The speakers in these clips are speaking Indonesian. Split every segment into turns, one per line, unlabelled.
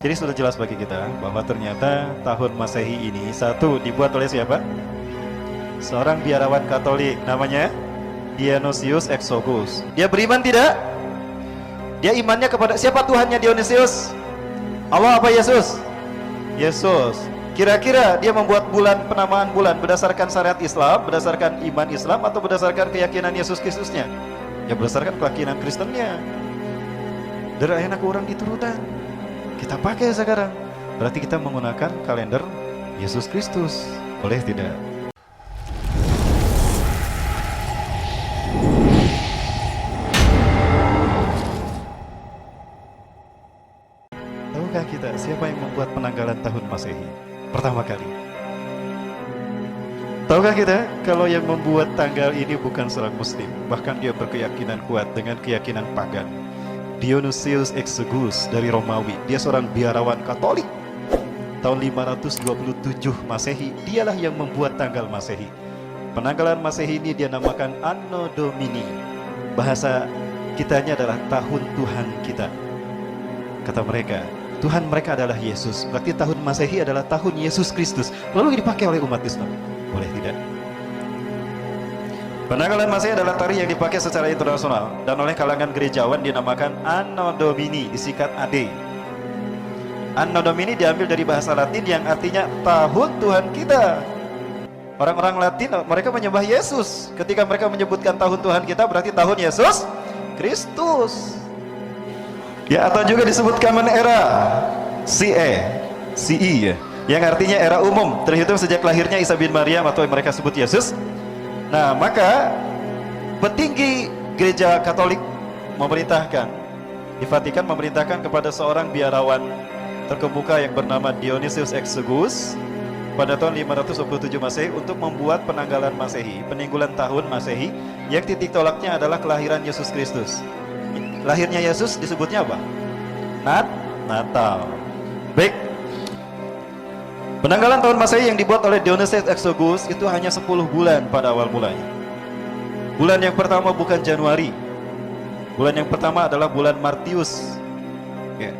Jadi sudah jelas bagi kita bahwa ternyata tahun Masehi ini satu dibuat oleh siapa? Seorang biarawan Katolik namanya Dionysius Exiguus. Dia beriman tidak? Dia imannya kepada siapa Tuhannya Dionysius? Allah apa Yesus? Yesus. Kira-kira dia membuat bulan, penamaan bulan berdasarkan syariat Islam, berdasarkan iman Islam, atau berdasarkan keyakinan Yesus Kristusnya? Ya berdasarkan keyakinan Kristennya. Dari enak orang diturutan kita pakai sekarang. Berarti kita menggunakan kalender Yesus Kristus. Boleh tidak? Tahukah kita siapa yang membuat penanggalan tahun Masehi pertama kali? Tahukah kita kalau yang membuat tanggal ini bukan seorang muslim, bahkan dia berkeyakinan kuat dengan keyakinan pagan. Dionysius Exiguus dari Romawi. Dia seorang biarawan Katolik. Tahun 527 Masehi, dialah yang membuat tanggal Masehi. Penanggalan Masehi ini dia namakan Anno Domini. Bahasa kitanya adalah tahun Tuhan kita. Kata mereka, Tuhan mereka adalah Yesus. Berarti tahun Masehi adalah tahun Yesus Kristus. Lalu dipakai oleh umat Islam. Boleh tidak? Penanggalan Masehi adalah tarikh yang dipakai secara internasional dan oleh kalangan gerejawan dinamakan Anno Domini, disingkat AD. Anno Domini diambil dari bahasa Latin yang artinya tahun Tuhan kita. Orang-orang Latin mereka menyembah Yesus. Ketika mereka menyebutkan tahun Tuhan kita berarti tahun Yesus Kristus. Ya, atau juga disebut Common Era, CE ya, yang artinya era umum, terhitung sejak lahirnya Isa bin Maryam atau yang mereka sebut Yesus. Nah, maka petinggi gereja Katolik memerintahkan, di Vatikan memerintahkan kepada seorang biarawan terkemuka yang bernama Dionysius Exiguus pada tahun 527 Masehi untuk membuat penanggalan Masehi, peninggalan tahun Masehi yang titik tolaknya adalah kelahiran Yesus Kristus. Lahirnya Yesus disebutnya apa? Natal. Baik. Penanggalan tahun Masehi yang dibuat oleh Dionysius Exiguus itu hanya 10 bulan pada awal mulanya. Bulan yang pertama bukan Januari. Bulan yang pertama adalah bulan Martius. Ya.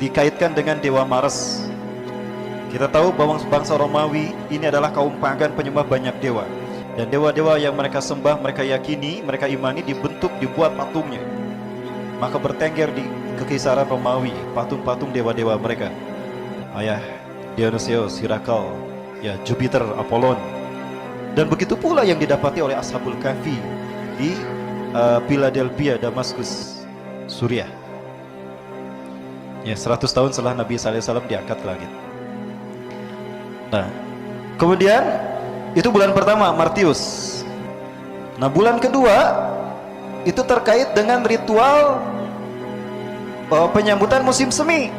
Dikaitkan dengan dewa Mars. Kita tahu bahwa bangsa Romawi ini adalah kaum pagan penyembah banyak dewa. Dan dewa-dewa yang mereka sembah, mereka yakini, mereka imani dibentuk, dibuat patungnya. Maka bertengger di kekaisaran Romawi patung-patung dewa-dewa mereka. Dionysius, Herakles, ya Jupiter, Apollon. Dan begitu pula yang didapati oleh Ashabul Kahfi di Philadelphia, Damaskus, Suriah. Ya, 100 tahun setelah Nabi SAW diangkat ke langit. Nah, kemudian itu bulan pertama, Martius. Nah, bulan kedua itu terkait dengan ritual penyambutan musim semi.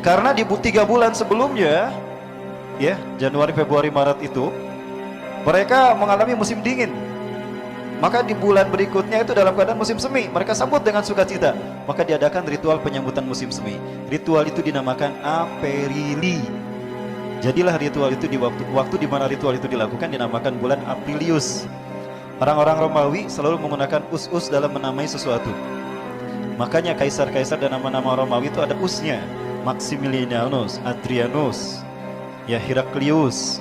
Karena di 3 bulan sebelumnya, ya Januari, Februari, Maret itu mereka mengalami musim dingin. Maka di bulan berikutnya itu dalam keadaan musim semi, mereka sambut dengan sukacita. Maka diadakan ritual penyambutan musim semi. Ritual itu dinamakan Aperili. Jadilah ritual itu di waktu di mana ritual itu dilakukan dinamakan bulan Aprilius. Orang-orang Romawi selalu menggunakan us-us dalam menamai sesuatu. Makanya kaisar-kaisar dan nama-nama Romawi itu ada usnya. Maximilianus, Adrianus, ya Heraklius.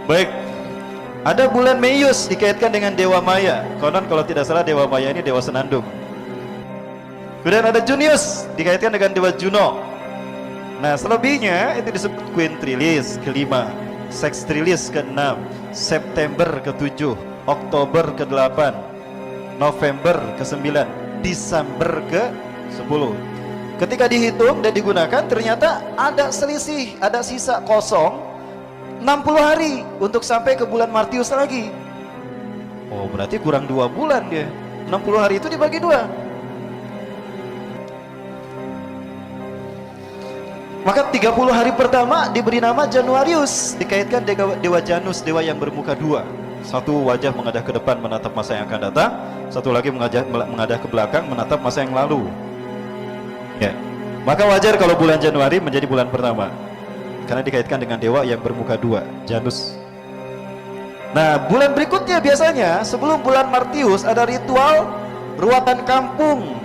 Baik. Ada bulan Meius dikaitkan dengan dewa Maya. Konon kalau tidak salah dewa Maya ini dewa senandung. Kemudian ada Junius dikaitkan dengan dewa Juno. Nah, selebihnya itu disebut Quintrilis ke-5, Sextilis ke-6, September ke-7, Oktober ke-8, November ke-9, Desember ke-10. Ketika dihitung dan digunakan ternyata ada selisih, ada sisa kosong 60 hari untuk sampai ke bulan Martius lagi. Oh, berarti kurang 2 bulan dia. 60 hari itu dibagi 2. Maka 30 hari pertama diberi nama Januarius, dikaitkan dewa Janus, dewa yang bermuka 2. Satu wajah menghadap ke depan menatap masa yang akan datang, satu lagi menghadap ke belakang menatap masa yang lalu. Ya. Maka wajar kalau bulan Januari menjadi bulan pertama karena dikaitkan dengan dewa yang bermuka 2, Janus. Nah, bulan berikutnya biasanya sebelum bulan Martius ada ritual ruatan kampung.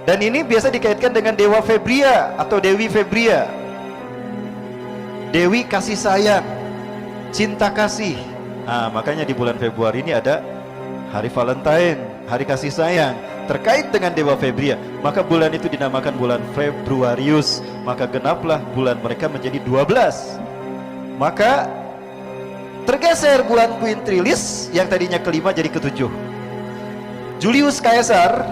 Dan ini biasa dikaitkan dengan Dewa Febria atau Dewi Febria. Dewi kasih sayang, cinta kasih. Nah, makanya di bulan Februari ini ada hari Valentine, hari kasih sayang, terkait dengan Dewa Febria. Maka bulan itu dinamakan bulan Februarius. Maka genaplah bulan mereka menjadi 12. Maka tergeser bulan Quintilis yang tadinya kelima jadi ketujuh. Julius Caesar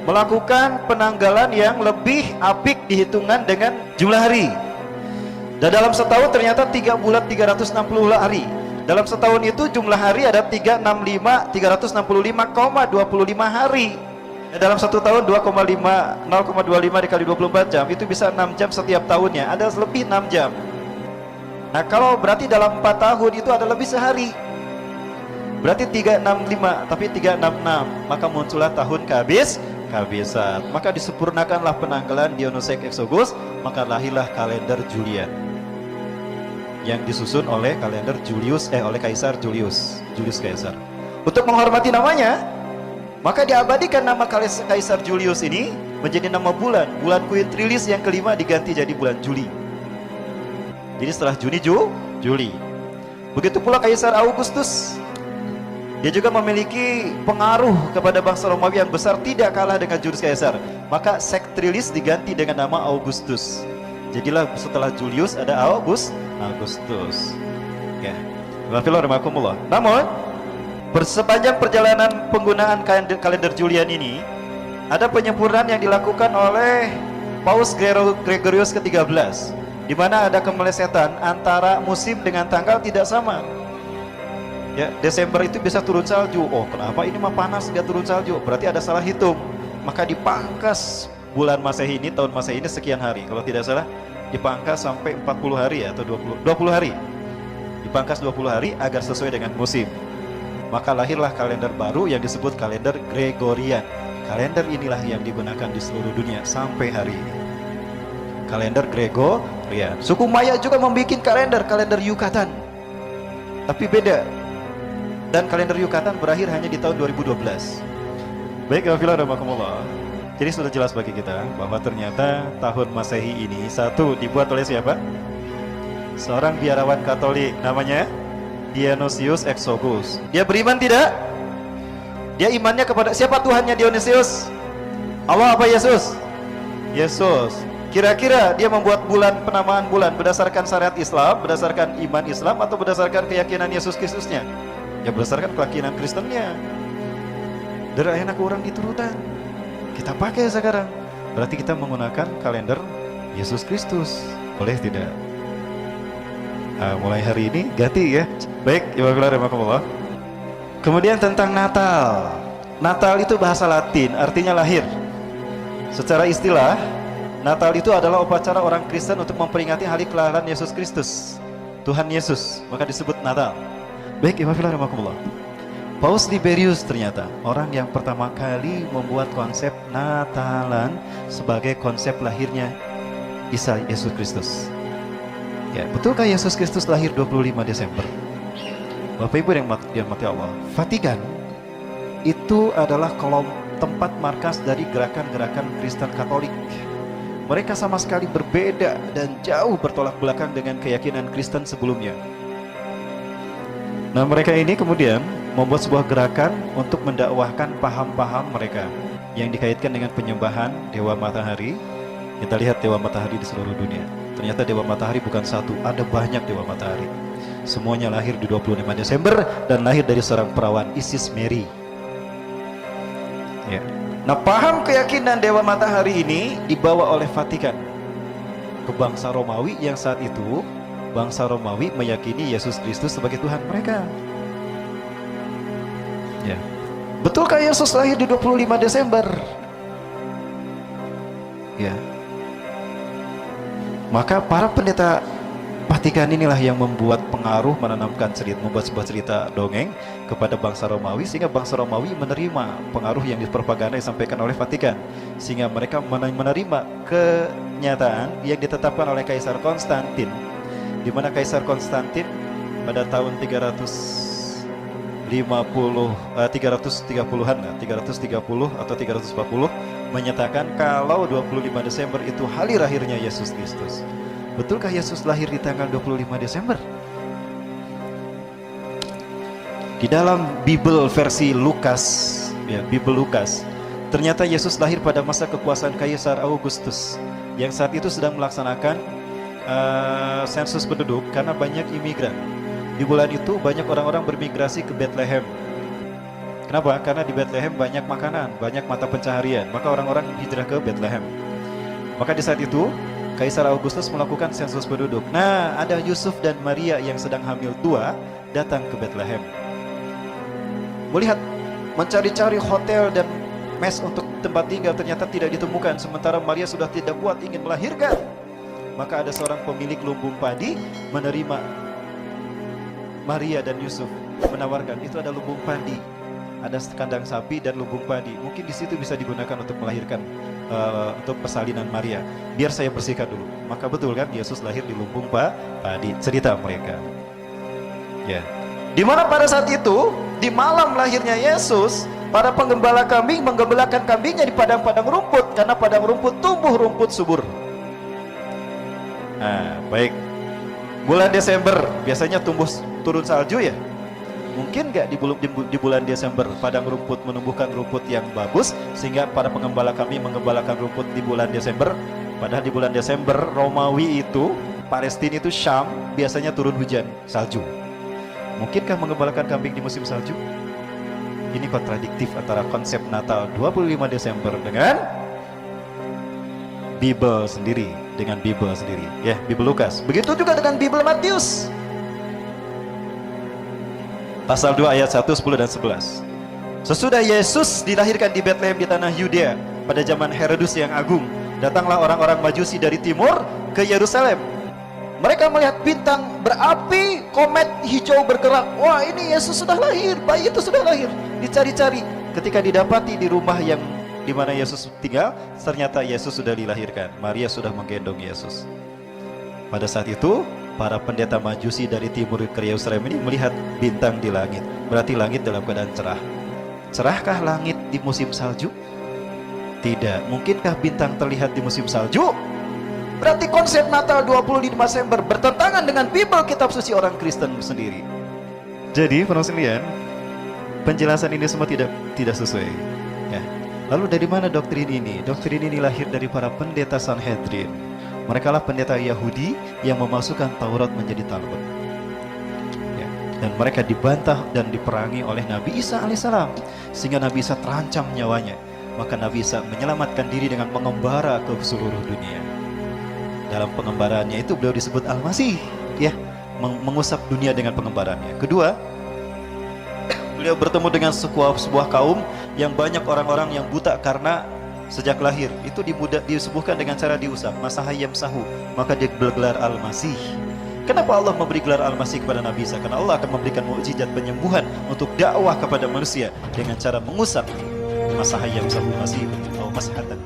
melakukan penanggalan yang lebih apik dihitungan dengan jumlah hari. Dan dalam setahun ternyata 3 bulan 360 hari. Dalam setahun itu jumlah hari ada 365,25 hari. Dan dalam satu tahun 0,25 dikali 24 jam itu bisa 6 jam setiap tahunnya. Ada lebih 6 jam. Nah kalau berarti dalam 4 tahun itu ada lebih sehari. Berarti 365 tapi 366. Maka muncullah tahun kehabisan. Maka disempurnakanlah penanggalan Dionysius Exogus. Maka lahirlah kalender Julian yang disusun oleh kalender oleh Kaisar Julius Caesar. Untuk menghormati namanya, maka diabadikan nama Kaisar Julius ini menjadi nama bulan. Bulan Quintilis yang kelima diganti jadi bulan Juli. Jadi setelah Juni, Juli. Begitu pula Kaisar Augustus. Dia juga memiliki pengaruh kepada bangsa Romawi yang besar, tidak kalah dengan Julius Caesar. Maka Sextilis diganti dengan nama Augustus. Jadilah setelah Julius ada Augustus. Ya. Namun sepanjang perjalanan penggunaan kalender Julian ini ada penyempurnaan yang dilakukan oleh Paus Gregorius ke-13, di mana ada kemelesetan antara musim dengan tanggal tidak sama. Ya, Desember itu bisa turun salju. Oh, kenapa ini mah panas nggak turun salju? Berarti ada salah hitung. Maka dipangkas bulan Masehi ini, tahun Masehi ini sekian hari. Kalau tidak salah dipangkas sampai 40 hari atau 20 hari. Dipangkas 20 hari agar sesuai dengan musim. Maka lahirlah kalender baru yang disebut kalender Gregorian. Kalender inilah yang digunakan di seluruh dunia sampai hari ini. Kalender Gregorian. Suku Maya juga membuat kalender Yucatan. Tapi beda. Dan kalender Yucatan berakhir hanya di tahun 2012. Baik, Alhamdulillah. Jadi sudah jelas bagi kita bahwa ternyata tahun Masehi ini satu dibuat oleh siapa? Seorang biarawan Katolik namanya Dionysius Exogus. Dia beriman tidak? Dia imannya kepada siapa Tuhannya Dionysius? Allah apa Yesus? Yesus. Kira-kira dia membuat penamaan bulan berdasarkan syariat Islam, berdasarkan iman Islam, atau berdasarkan keyakinan Yesus Kristusnya? Ya berdasarkan keyakinan Kristennya. Dari enak orang diturutan. Kita pakai sekarang. Berarti kita menggunakan kalender Yesus Kristus. Boleh tidak? Mulai hari ini ganti ya. Baik, Ibadah. Kemudian tentang Natal. Natal itu bahasa Latin, artinya lahir. Secara istilah, Natal itu adalah upacara orang Kristen untuk memperingati hari kelahiran Yesus Kristus, Tuhan Yesus, maka disebut Natal. Baik, Ibadah. Paus Liberius ternyata orang yang pertama kali membuat konsep Natalan sebagai konsep lahirnya Isa Yesus Kristus. Ya, betulkah Yesus Kristus lahir 25 Desember? Bapak Ibu yang dirahmati Allah, Vatikan itu adalah tempat markas dari gerakan-gerakan Kristen Katolik. Mereka sama sekali berbeda dan jauh bertolak belakang dengan keyakinan Kristen sebelumnya. Nah, mereka ini kemudian membuat sebuah gerakan untuk mendakwahkan paham-paham mereka yang dikaitkan dengan penyembahan Dewa Matahari. Kita lihat Dewa Matahari di seluruh dunia. Ternyata Dewa Matahari bukan satu, ada banyak Dewa Matahari. Semuanya lahir di 25 Desember dan lahir dari seorang perawan Isis Mary. Ya. Nah, paham keyakinan Dewa Matahari ini dibawa oleh Vatikan ke bangsa Romawi yang saat itu bangsa Romawi meyakini Yesus Kristus sebagai Tuhan mereka. Ya. Betulkah Yesus lahir di 25 Desember? Ya. Maka para pendeta Vatikan inilah yang membuat pengaruh, membuat sebuah cerita dongeng kepada bangsa Romawi, sehingga bangsa Romawi menerima pengaruh yang dipropaganda disampaikan oleh Vatikan, sehingga mereka menerima kenyataan yang ditetapkan oleh Kaisar Konstantin, di mana Kaisar Konstantin pada tahun 330-an 330 atau 340 menyatakan kalau 25 Desember itu hari lahirnya Yesus Kristus. Betulkah Yesus lahir di tanggal 25 Desember? Di dalam Bible versi Lukas, ya, Bible Lukas, ternyata Yesus lahir pada masa kekuasaan Kaisar Augustus yang saat itu sedang melaksanakan sensus penduduk karena banyak imigran. Di bulan itu banyak orang-orang bermigrasi ke Bethlehem. Kenapa? Karena di Bethlehem banyak makanan, banyak mata pencaharian. Maka orang-orang hijrah ke Bethlehem. Maka di saat itu Kaisar Augustus melakukan sensus penduduk. Nah, ada Yusuf dan Maria yang sedang hamil tua datang ke Bethlehem. Melihat mencari-cari hotel dan mes untuk tempat tinggal ternyata tidak ditemukan. Sementara Maria sudah tidak kuat ingin melahirkan. Maka ada seorang pemilik lumbung padi menerima Maria dan Yusuf, menawarkan, itu ada lumbung padi, ada kandang sapi dan lumbung padi. Mungkin di situ bisa digunakan untuk melahirkan, untuk persalinan Maria. Biar saya bersihkan dulu. Maka betul kan, Yesus lahir di lumbung padi. Cerita mereka. Ya. Di mana pada saat itu, di malam lahirnya Yesus, para penggembala kambing menggembalakan kambingnya di padang-padang rumput, karena padang rumput tumbuh rumput subur. Nah, baik. Bulan Desember biasanya turun salju ya. Mungkin nggak di bulan Desember padang rumput menumbuhkan rumput yang bagus sehingga para pengembala kami menggembalakan rumput di bulan Desember. Padahal di bulan Desember Romawi itu, Palestina itu Syam, biasanya turun hujan salju. Mungkinkah menggembalakan kambing di musim salju? Ini kontradiktif antara konsep Natal 25 Desember dengan Bible sendiri, ya, Bible Lukas. Begitu juga dengan Bible Matius. Pasal 2 ayat 1, 10 dan 11. Sesudah Yesus dilahirkan di Bethlehem di tanah Yudea pada zaman Herodus yang agung, datanglah orang-orang Majusi dari timur ke Yerusalem. Mereka melihat bintang berapi, komet hijau bergerak. Wah, ini Yesus sudah lahir, bayi itu sudah lahir. Dicari-cari, ketika didapati di rumah yang di mana Yesus tinggal, ternyata Yesus sudah dilahirkan. Maria sudah menggendong Yesus. Pada saat itu, para pendeta Majusi dari timur ke Yerusalem ini melihat bintang di langit. Berarti langit dalam keadaan cerah. Cerahkah langit di musim salju? Tidak. Mungkinkah bintang terlihat di musim salju? Berarti konsep Natal 25 Desember bertentangan dengan Bible, kitab suci orang Kristen sendiri. Jadi, para sekalian, penjelasan ini semua tidak sesuai. Ya. Lalu dari mana doktrin ini? Doktrin ini lahir dari para pendeta Sanhedrin. Mereka lah pendeta Yahudi yang memasukkan Taurat menjadi Talmud. Ya. Dan mereka dibantah dan diperangi oleh Nabi Isa alaihissalam, sehingga Nabi Isa terancam nyawanya. Maka Nabi Isa menyelamatkan diri dengan mengembara ke seluruh dunia. Dalam pengembaraannya itu beliau disebut Al-Masih, ya, mengusap dunia dengan pengembaraannya. Kedua, beliau bertemu dengan sebuah kaum yang banyak orang-orang yang buta karena sejak lahir. Itu disembuhkan dengan cara diusap, masahayam sahu. Maka dia bergelar Al-Masih. Kenapa Allah memberi gelar Al-Masih kepada Nabi Isa? Karena Allah akan memberikan mukjizat penyembuhan untuk dakwah kepada manusia dengan cara mengusap masahayam sahu masih atau masahatan.